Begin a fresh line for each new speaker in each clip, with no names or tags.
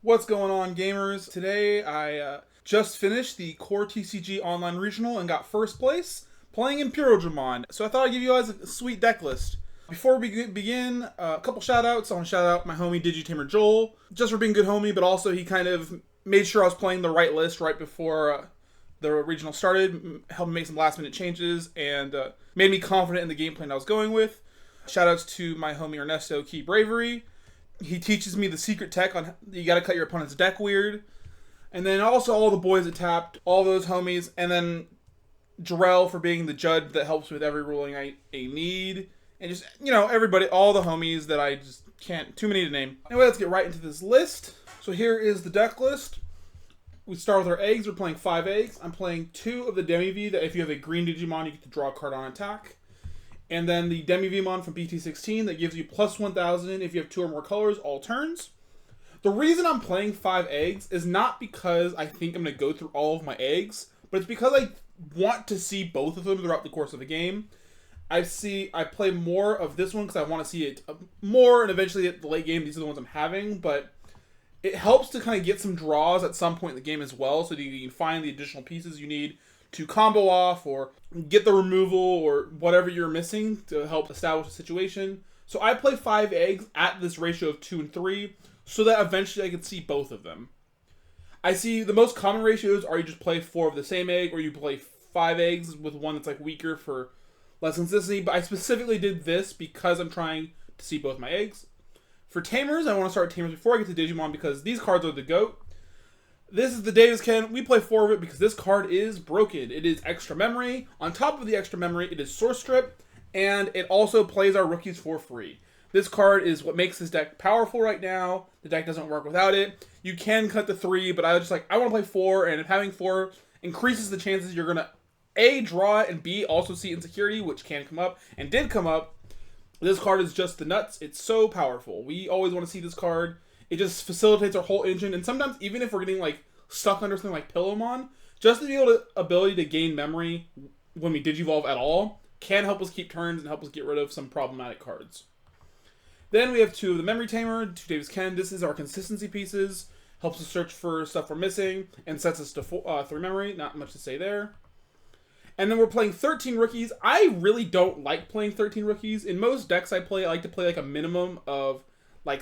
What's going on, gamers? Today I just finished the Core TCG Online Regional and got first place playing Imperialdramon. So I thought I'd give you guys a sweet deck list. Before we begin, a couple shout outs. I want to shout out my homie Digitamer Joel, just for being a good homie, but also he kind of made sure I was playing the right list right before the regional started, helped me make some last minute changes, and made me confident in the game plan I was going with. Shout outs to my homie Ernesto Key Bravery. He teaches me the secret tech on you gotta cut your opponent's deck weird. And then also all the boys that tapped, all those homies. And then Jarrell for being the judge that helps with every ruling I need. And just, everybody, all the homies that I just can't, too many to name. Anyway, let's get right into this list. So here is the deck list. We start with our eggs. We're playing 5 eggs. I'm playing 2 of the Demi-V that if you have a green Digimon, you get to draw a card on attack. And then the Demi-Vmon from BT16 that gives you plus 1,000 if you have 2 or more colors all turns. The reason I'm playing 5 eggs is not because I think I'm going to go through all of my eggs, but it's because I want to see both of them throughout the course of the game. I play more of this one because I want to see it more, and eventually at the late game, these are the ones I'm having, but it helps to kind of get some draws at some point in the game as well, so that you can find the additional pieces you need to combo off or get the removal or whatever you're missing to help establish a situation. So I play 5 eggs at this ratio of 2 and 3 so that eventually I can see both of them. I see the most common ratios are you just play 4 of the same egg or you play 5 eggs with one that's like weaker for less consistency, but I specifically did this because I'm trying to see both my eggs. For Tamers, I want to start Tamers before I get to Digimon because these cards are the GOAT. This is the Davis Ken. We play 4 of it because this card is broken. It is extra memory. On top of the extra memory, it is Source Strip, and it also plays our rookies for free. This card is what makes this deck powerful right now. The deck doesn't work without it. You can cut to 3, but I want to play 4, and if having 4 increases the chances you're going to A, draw it, and B, also see Insecurity, which can come up, and did come up. This card is just the nuts. It's so powerful. We always want to see this card. It just facilitates our whole engine, and sometimes even if we're getting stuck under something like Pillowmon, just the ability to gain memory when we Digivolve at all can help us keep turns and help us get rid of some problematic cards. Then we have 2 of the Memory Tamer, 2 Davis Ken. This is our consistency pieces, helps us search for stuff we're missing, and sets us to 3 memory. Not much to say there. And then we're playing 13 rookies. I really don't like playing 13 rookies. In most decks I like to play a minimum of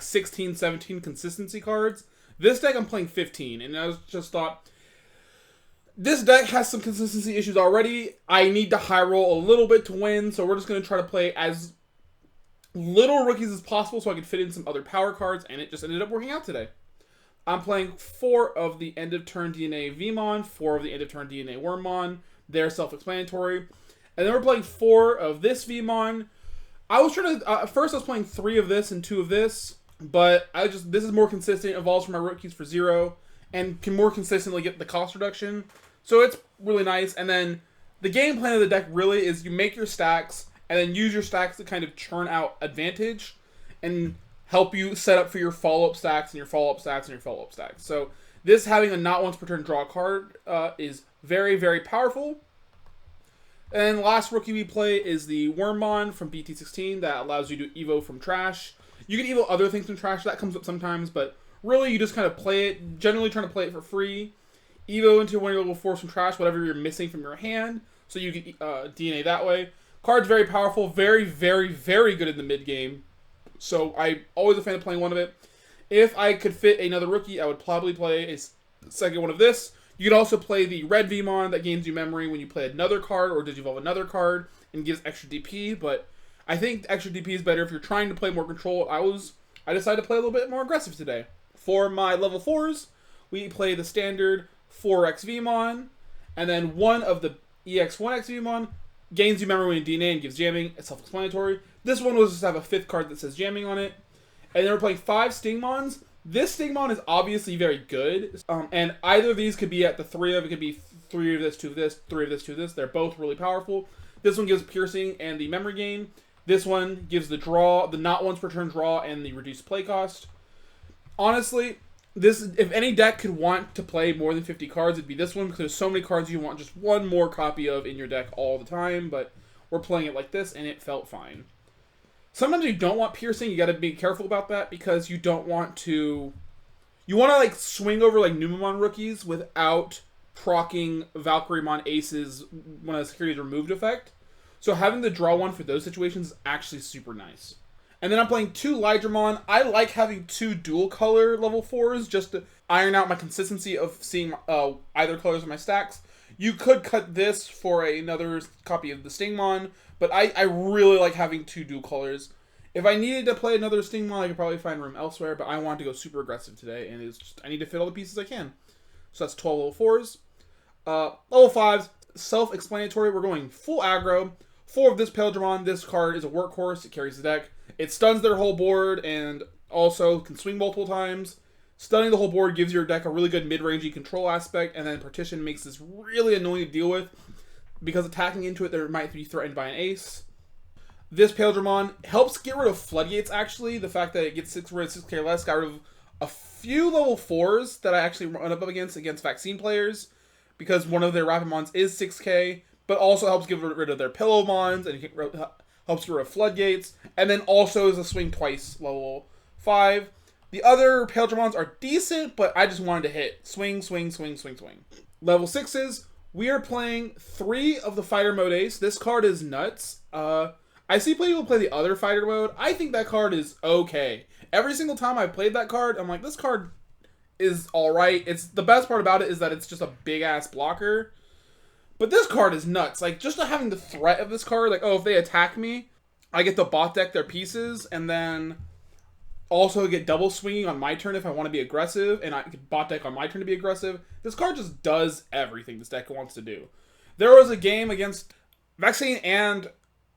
16, 17 consistency cards. This deck I'm playing 15, and I just thought, this deck has some consistency issues already. I need to high roll a little bit to win, so we're just going to try to play as little rookies as possible so I can fit in some other power cards, and it just ended up working out today. I'm playing 4 of the end of turn DNA Vmon, 4 of the end of turn DNA Wormmon. They're self-explanatory. And then we're playing 4 of this Vmon. I was trying to, at first I was playing 3 of this and 2 of this, but this is more consistent, evolves from my rookies for 0, and can more consistently get the cost reduction. So it's really nice. And then the game plan of the deck really is you make your stacks, and then use your stacks to kind of churn out advantage, and help you set up for your follow-up stacks, and your follow-up stacks, and your follow-up stacks. So this having a not once per turn draw card is very, very powerful. And last rookie we play is the Wormmon from BT16 that allows you to Evo from trash. You can Evo other things from trash, that comes up sometimes, but really you just kind of play it, generally trying to play it for free. Evo into one of your level 4s from trash, whatever you're missing from your hand, so you can DNA that way. Card's very powerful, very, very, very good in the mid game, so I'm always a fan of playing one of it. If I could fit another rookie, I would probably play a second one of this. You can also play the red Vmon that gains you memory when you play another card or Digivolve another card and gives extra DP, but I think extra DP is better if you're trying to play more control. I decided to play a little bit more aggressive today. For my level 4s, we play the standard 4x Vmon, and then 1 of the EX1x Vmon gains you memory when you DNA and gives jamming. It's self-explanatory. This one was just have a 5th card that says jamming on it. And then we're playing 5 Stingmons. This Stingmon is obviously very good, and either of these could be at the 3 of it. Could be 3 of this, 2 of this, 3 of this, 2 of this. They're both really powerful. This one gives piercing and the memory gain. This one gives the draw, the not once per turn draw, and the reduced play cost. Honestly, if any deck could want to play more than 50 cards, it'd be this one because there's so many cards you want just one more copy of in your deck all the time. But we're playing it like this, and it felt fine. Sometimes you don't want piercing. You got to be careful about that because you don't want to You want to like swing over like Numemon rookies without proccing Valkyriemon aces when a security is removed effect. So having to draw one for those situations is actually super nice. And then I'm playing 2 Lydramon. I like having 2 dual color level 4s just to iron out my consistency of seeing either colors in my stacks. You could cut this for another copy of the Stingmon, but I really like having 2 dual colors. If I needed to play another Stingmon, I could probably find room elsewhere, but I wanted to go super aggressive today, and it's just, I need to fit all the pieces I can. So that's 12 level 4s. Level 5s, self-explanatory. We're going full aggro. 4 of this Imperialdramon. This card is a workhorse. It carries the deck. It stuns their whole board and also can swing multiple times. Stunning the whole board gives your deck a really good mid-rangey control aspect, and then Partition makes this really annoying to deal with because attacking into it, there might be threatened by an ace. This Imperialdramon helps get rid of Floodgates, actually. The fact that it gets rid of 6k or less got rid of a few level 4s that I actually run up against vaccine players because one of their Rapidmons is 6k, but also helps get rid of their Pillowmons and helps get rid of Floodgates, and then also is a swing twice level 5. The other Imperialdramons are decent, but I just wanted to hit. Swing, swing, swing, swing, swing. Level 6s, we are playing 3 of the Fighter Mode Ace. This card is nuts. I see people play the other Fighter Mode. I think that card is okay. Every single time I played that card, I'm like, this card is alright. It's the best part about it is that it's just a big-ass blocker. But this card is nuts. Like, just having the threat of this card, like, oh, if they attack me, I get to bot deck their pieces, and then also get double swinging on my turn if I want to be aggressive, and I can bot deck on my turn to be aggressive. This card just does everything this deck wants to do. There was a game against Vaccine and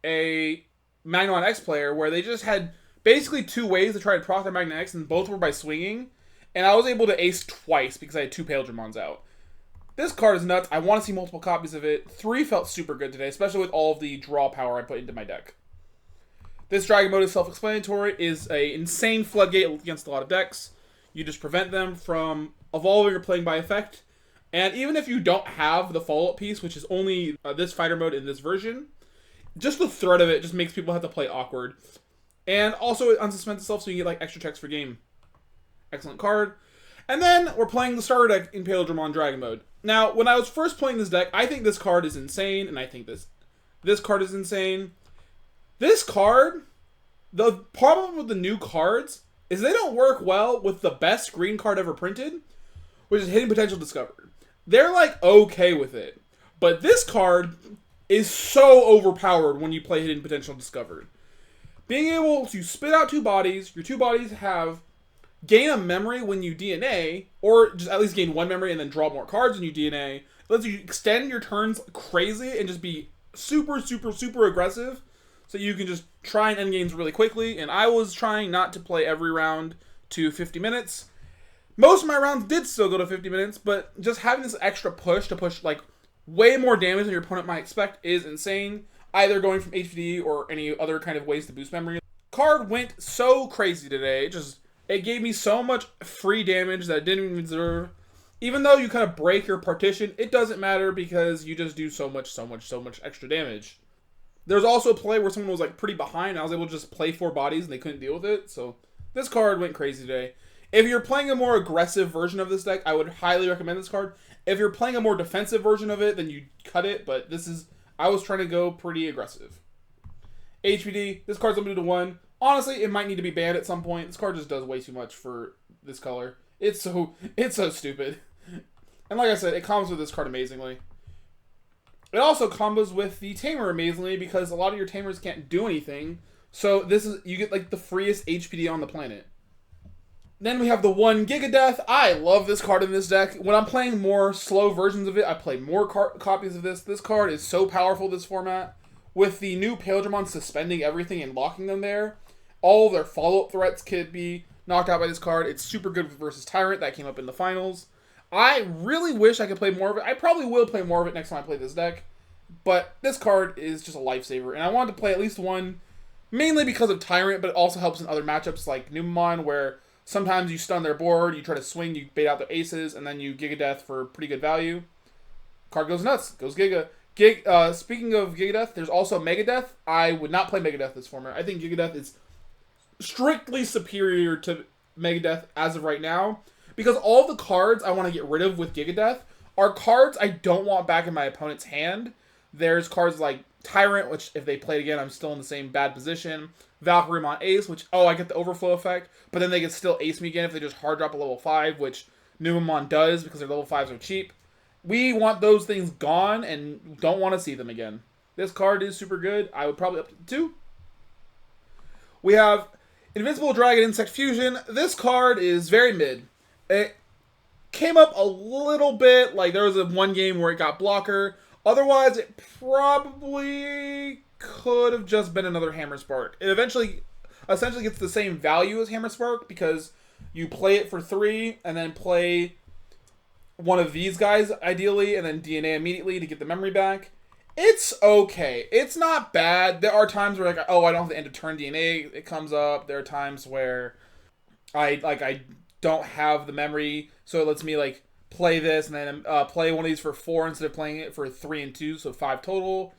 a Magnon X player where they just had basically 2 ways to try to proc their Magnon X, and both were by swinging, and I was able to ace twice because I had 2 Imperialdramons out. This card is nuts. I want to see multiple copies of it. 3 felt super good today, especially with all of the draw power I put into my deck. This Dragon Mode is self-explanatory, is an insane floodgate against a lot of decks. You just prevent them from evolving or playing by effect. And even if you don't have the follow-up piece, which is only this fighter mode in this version, just the threat of it just makes people have to play awkward. And also it unsuspends itself so you get like extra checks per game. Excellent card. And then we're playing the starter deck in Imperialdramon Dragon Mode. Now, when I was first playing this deck, I think this card is insane, and I think this card is insane. This card, the problem with the new cards is they don't work well with the best green card ever printed, which is Hidden Potential Discovered. They're like okay with it, but this card is so overpowered when you play Hidden Potential Discovered. Being able to spit out 2 bodies, your 2 bodies have gain a memory when you DNA, or just at least gain 1 memory and then draw more cards when you DNA. It lets you extend your turns crazy and just be super, super, super aggressive. So you can just try and end games really quickly. And I was trying not to play every round to 50 minutes. Most of my rounds did still go to 50 minutes, but just having this extra push to push like way more damage than your opponent might expect is insane. Either going from HPD or any other kind of ways to boost memory. Card went so crazy today. It gave me so much free damage that I didn't even deserve. Even though you kind of break your partition, it doesn't matter because you just do so much extra damage. There's also a play where someone was like pretty behind, and I was able to just play 4 bodies and they couldn't deal with it. So this card went crazy today. If you're playing a more aggressive version of this deck, I would highly recommend this card. If you're playing a more defensive version of it, then you cut it. But I was trying to go pretty aggressive. HPD, this card's limited to 1. Honestly, it might need to be banned at some point. This card just does way too much for this color. It's so stupid. And like I said, it combos with this card amazingly. It also combos with the Tamer amazingly because a lot of your Tamers can't do anything. So you get like the freest HPD on the planet. Then we have the 1 Gigadeath. I love this card in this deck. When I'm playing more slow versions of it, I play more copies of this. This card is so powerful this format. With the new Imperialdramon suspending everything and locking them there, all their follow-up threats could be knocked out by this card. It's super good versus Tyrant. That came up in the finals. I really wish I could play more of it. I probably will play more of it next time I play this deck. But this card is just a lifesaver. And I wanted to play at least 1, mainly because of Tyrant, but it also helps in other matchups like Numemon, where sometimes you stun their board, you try to swing, you bait out their aces, and then you Gigadeath for pretty good value. Card goes nuts. Goes Giga. Speaking of Gigadeath, there's also Megadeath. I would not play Megadeath this format. I think Gigadeath is strictly superior to Megadeath as of right now. Because all the cards I want to get rid of with Giga Death are cards I don't want back in my opponent's hand. There's cards like Tyrant, which if they played again, I'm still in the same bad position. Valkyriemon Ace, which, I get the overflow effect, but then they can still ace me again if they just hard drop a level 5, which Numemon does because their level 5s are cheap. We want those things gone and don't want to see them again. This card is super good. I would probably up to 2. We have Invincible Dragon Insect Fusion. This card is very mid. It came up a little bit, like there was one game where it got blocker. Otherwise, it probably could have just been another Hammer Spark. It essentially gets the same value as Hammer Spark because you play it for 3 and then play one of these guys ideally and then DNA immediately to get the memory back. It's okay. It's not bad. There are times where I don't have to end a turn DNA. It comes up. There are times where I don't have the memory, so it lets me play this and then play one of these for 4 instead of playing it for 3 and 2, so 5 total.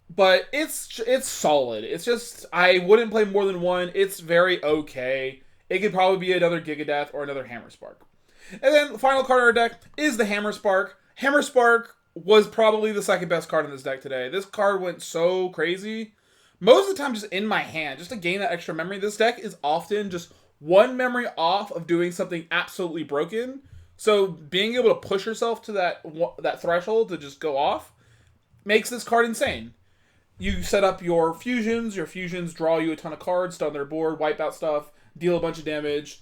But it's solid. It's just I wouldn't play more than 1. It's very okay. It could probably be another Giga Death or another Hammer Spark. And then the final card in our deck is the Hammer Spark. Hammer Spark was probably the second best card in this deck today. This card went so crazy. Most of the time just in my hand, just to gain that extra memory. This deck is often just one memory off of doing something absolutely broken. So being able to push yourself to that threshold to just go off makes this card insane. You set up your fusions. Your fusions draw you a ton of cards, stun their board, wipe out stuff, deal a bunch of damage.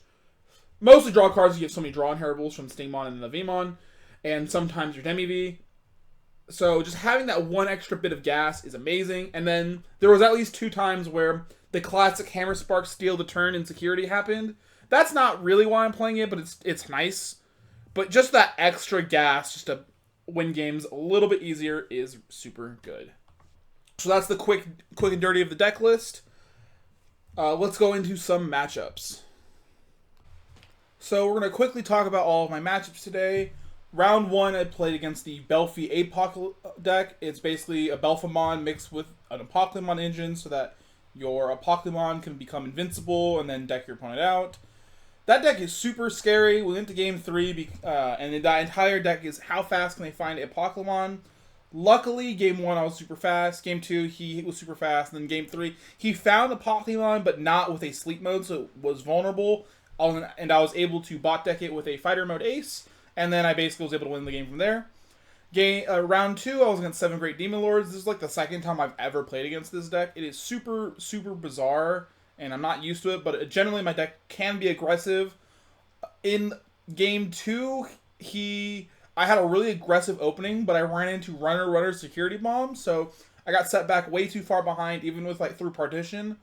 Mostly draw cards. You get so many draw inheritables from Stingmon and the Vmon, and sometimes your Demi-V. So just having that one extra bit of gas is amazing. And then there was at least 2 times where the classic Hammer Spark steal the turn insecurity happened. That's not really why I'm playing it, but it's nice. But just that extra gas, just to win games a little bit easier, is super good. So that's the quick and dirty of the deck list. Let's go into some matchups. So we're going to quickly talk about all of my matchups today. Round 1, I played against the Belfi Apoc deck. It's basically a Belfamon mixed with an Apoclymon engine so that your Apoclymon can become invincible and then deck your opponent out. That deck is super scary. We went to game 3, and that entire deck is how fast can they find Apoclymon. Luckily, game 1 I was super fast. Game 2 he was super fast. And then game 3 he found Apoclymon, but not with a sleep mode, so it was vulnerable. And I was able to bot deck it with a fighter mode ace. And then I basically was able to win the game from there. Round 2, I was against 7 Great Demon Lords. This is the second time I've ever played against this deck. It is super, super bizarre, and I'm not used to it, but generally my deck can be aggressive. In game 2, I had a really aggressive opening, but I ran into Runner Security Bomb, so I got set back way too far behind, even with through partition.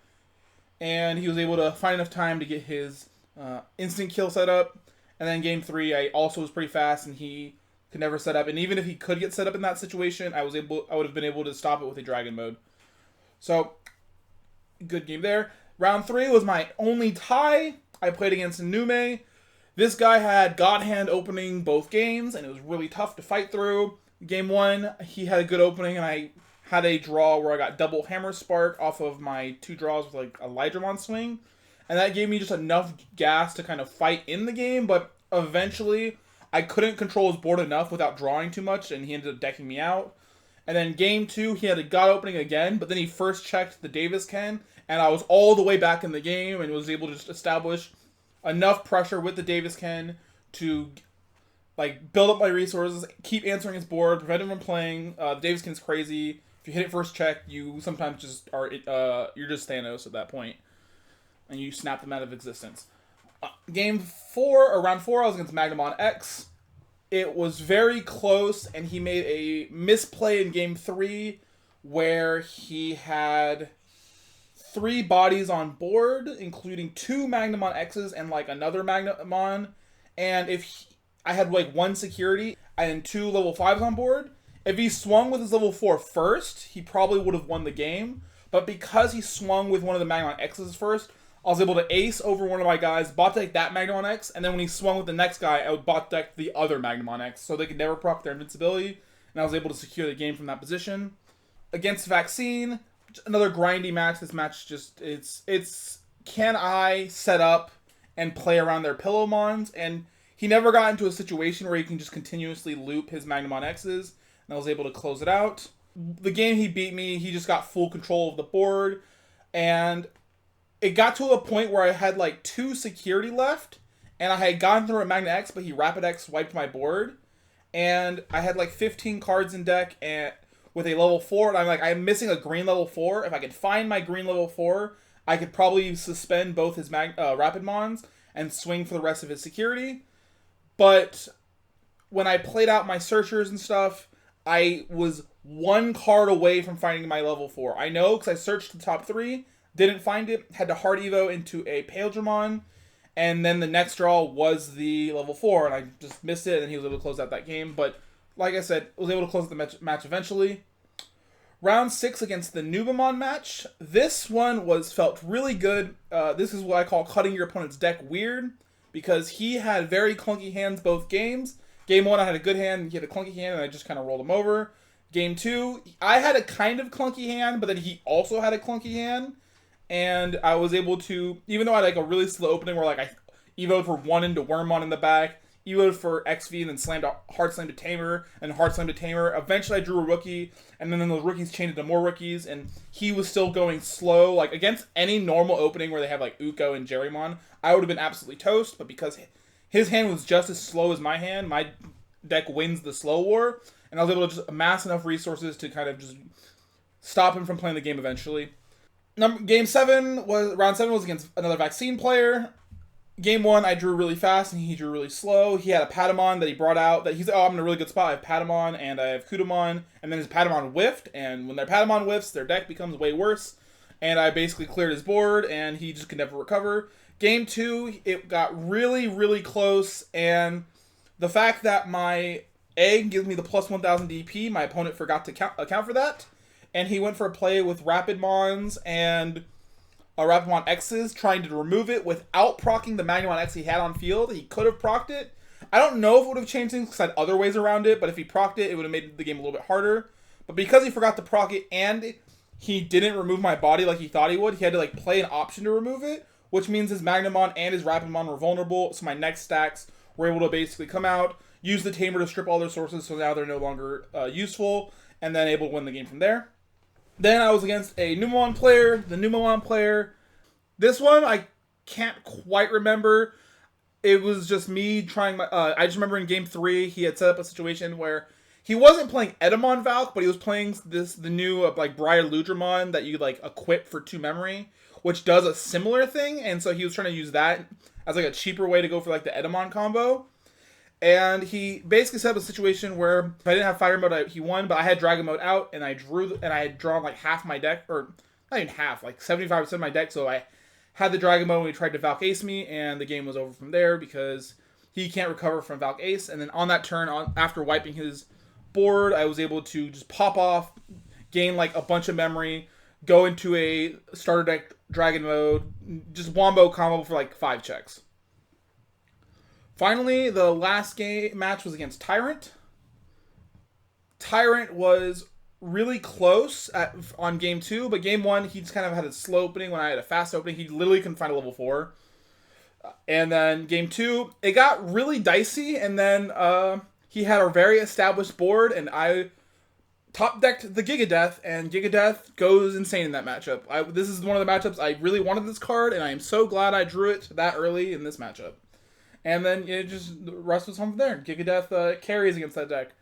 And he was able to find enough time to get his instant kill set up. And then game 3, I also was pretty fast, and he could never set up. And even if he could get set up in that situation, I would have been able to stop it with a dragon mode. So, good game there. Round 3 was my only tie. I played against Nume. This guy had God Hand opening both games, and it was really tough to fight through. Game 1, he had a good opening, and I had a draw where I got double Hammer Spark off of my 2 draws with a Lydramon swing. And that gave me just enough gas to kind of fight in the game, but eventually I couldn't control his board enough without drawing too much, and he ended up decking me out. And then game 2, he had a God opening again, but then he first checked the Davis Ken, and I was all the way back in the game and was able to just establish enough pressure with the Davis Ken to build up my resources, keep answering his board, prevent him from playing. The Davis Ken's crazy. If you hit it first check, you sometimes just are you're just Thanos at that point. And you snap them out of existence. Round 4, I was against Magnamon X. It was very close, and he made a misplay in game 3 where he had 3 bodies on board, including 2 Magnamon X's and another Magnamon. And I had 1 security and 2 level 5s on board. If he swung with his level 4 first, he probably would have won the game. But because he swung with one of the Magnamon X's first, I was able to ace over one of my guys, bot deck that Magnamon X, and then when he swung with the next guy, I would bot deck the other Magnamon X, so they could never proc their invincibility, and I was able to secure the game from that position. Against Vaccine, another grindy match. This match it's can I set up and play around their Pillowmons, and he never got into a situation where he can just continuously loop his Magnamon X's, and I was able to close it out. The game he beat me, he just got full control of the board, and it got to a point where I had like 2 security left, and I had gotten through a Magna X, but he Rapid X wiped my board, and I had like 15 cards in deck and with a level 4, and I'm like, I'm missing a green level 4. If I could find my green level 4, I could probably suspend both his Rapid Mons and swing for the rest of his security. But when I played out my searchers and stuff, I was 1 card away from finding my level 4. I know because I searched the top 3, didn't find it, had to hard evo into a Imperialdramon, and then the next draw was the level 4, and I just missed it, and he was able to close out that game. But like I said, I was able to close the match eventually. Round 6 against the Nubamon match. This one felt really good. This is what I call cutting your opponent's deck weird, because he had very clunky hands both games. Game 1, I had a good hand, he had a clunky hand, and I just kind of rolled him over. Game 2, I had a kind of clunky hand, but then he also had a clunky hand, and I was able to, even though I had like a really slow opening where like I evoed for 1 into Wormmon in the back, evoed for XV, and then hard slammed to Tamer, and hard slammed to Tamer. Eventually I drew a rookie, and then those rookies changed into more rookies, and he was still going slow. Like, against any normal opening where they have like Uko and Jerrymon, I would have been absolutely toast, but because his hand was just as slow as my hand, my deck wins the slow war, and I was able to just amass enough resources to kind of just stop him from playing the game eventually. Round 7 was against another Vaccine player. Game 1, I drew really fast, and he drew really slow. He had a Patamon that he brought out, that he's, oh, I'm in a really good spot. I have Patamon, and I have Kudamon, and then his Patamon whiffed, and when their Patamon whiffs, their deck becomes way worse, and I basically cleared his board, and he just could never recover. Game 2, it got really, really close, and the fact that my egg gives me the plus 1000 DP, my opponent forgot to account for that, and he went for a play with Rapid Mons and Rapidmon X's, trying to remove it without proccing the Magnamon X he had on field. He could have procced it. I don't know if it would have changed things because I had other ways around it, but if he procced it, it would have made the game a little bit harder. But because he forgot to proc it and he didn't remove my body like he thought he would, he had to like play an option to remove it, which means his Magnamon and his Rapidmon were vulnerable, so my next stacks were able to basically come out, use the Tamer to strip all their sources, so now they're no longer useful, and then able to win the game from there. Then I was against a Numamon player. The Numamon player, this one I can't quite remember. It was just me trying my... I just remember in Game 3, he had set up a situation where he wasn't playing Edamon Valk, but he was playing the new like Briar Ludramon that you like equip for 2 memory, which does a similar thing, and so he was trying to use that as like a cheaper way to go for like the Edamon combo. And he basically set up a situation where if I didn't have Fire Mode, he won, but I had Dragon Mode out, and I had drawn like half my deck, or not even half, like 75% of my deck, so I had the Dragon Mode when he tried to Valk Ace me, and the game was over from there because he can't recover from Valk Ace. And then on that turn, after wiping his board, I was able to just pop off, gain like a bunch of memory, go into a starter deck Dragon Mode, just wombo combo for like 5 checks. Finally, the last match was against Tyrant. Tyrant was really close on Game 2, but Game 1, he just kind of had a slow opening when I had a fast opening. He literally couldn't find a level 4. And then Game 2, it got really dicey, and then he had a very established board, and I top-decked the Gigadeath, and Gigadeath goes insane in that matchup. This is one of the matchups I really wanted this card, and I am so glad I drew it that early in this matchup. And then the rest was home from there. Gigadeath carries against that deck.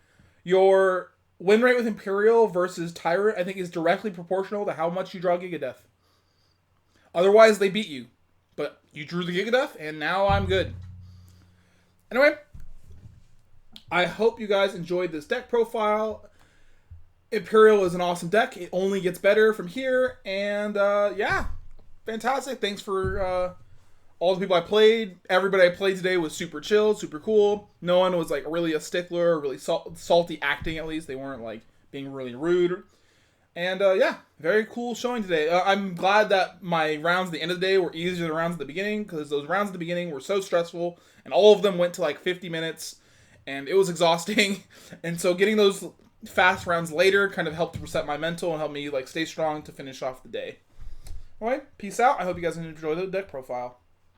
Your win rate with Imperial versus Tyrant, I think, is directly proportional to how much you draw Gigadeath. Otherwise, they beat you. But you drew the Gigadeath, and now I'm good. Anyway, I hope you guys enjoyed this deck profile. Imperial is an awesome deck. It only gets better from here. And, yeah, fantastic. Thanks for... all the people I played, everybody I played today was super chill, super cool. No one was like really a stickler, really salty acting at least. They weren't like being really rude. And yeah, very cool showing today. I'm glad that my rounds at the end of the day were easier than rounds at the beginning, because those rounds at the beginning were so stressful, and all of them went to like 50 minutes, and it was exhausting. And so getting those fast rounds later kind of helped reset my mental and help me like stay strong to finish off the day. Alright, peace out. I hope you guys enjoy the deck profile.